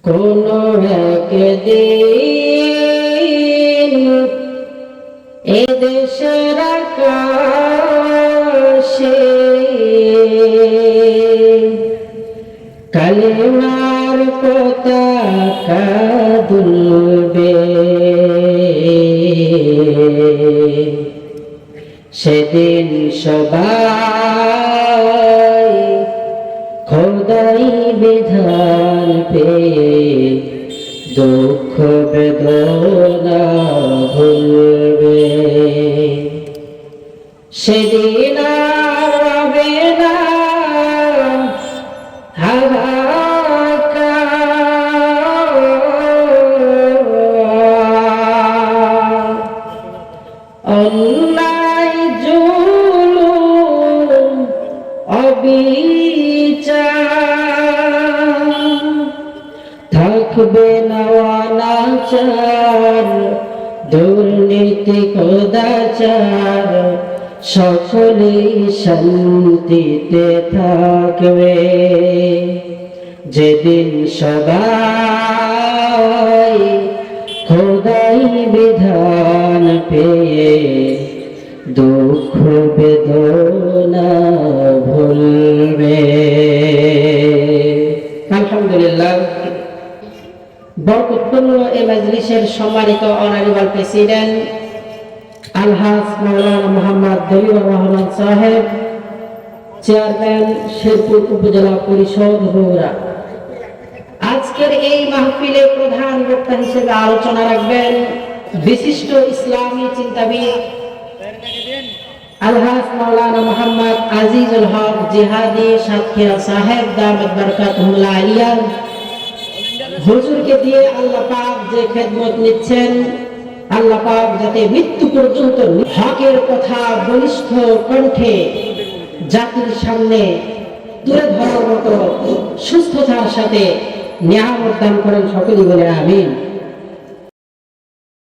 কোনো একদিন এদেশের আকাশে কালেমার পতাকা দুলবে, সেদিন সবাই খোদাই বিধান পেয়ে দুঃখ বেদনা ভুলবে। সেদিন আর হবে না হাহাকার, অন্যায় জুলুম অবিচার, থাকবে না অনাচার দুর্নীতি কদাচার, সকলেই শান্তিতে থাকবে। যেদিন সবাই খোদাই বিধান পেয়ে দুঃখ বেদনা ভুলবে। আলহামদুলিল্লাহ, বরকতপূর্ণ এই মজলিসের সম্মানিত অনারেবল প্রেসিডেন্ট আলহাজ মাওলানা মোহাম্মদ দলিলুর রহমান সাহেব, চেয়ারম্যান শেরপুর উপজেলা পরিষদ বগুড়া, আজকের এই মাহফিলে প্রধান বক্তা হিসেবে আলোচনা রাখবেন বিশিষ্ট ইসলামী চিন্তাবিদ আলহাজ মাওলানা মোহাম্মদ আজিজুল হক জিহাদি সাতক্ষীরা সাহেব দামাত বরকাতুহুল আলিয়া। হুজুরকে দিয়ে আল্লাহ পাক যে খেদমত নিচ্ছেন, আল্লাহ পাক যাতে মৃত্যু পর্যন্ত হকের কথা বলিষ্ঠ কণ্ঠে জাতির সামনে তুলে ধরার মতো সুস্থতার সাথে নিয়ামত দান করেন, সকলেই বলে আমিন।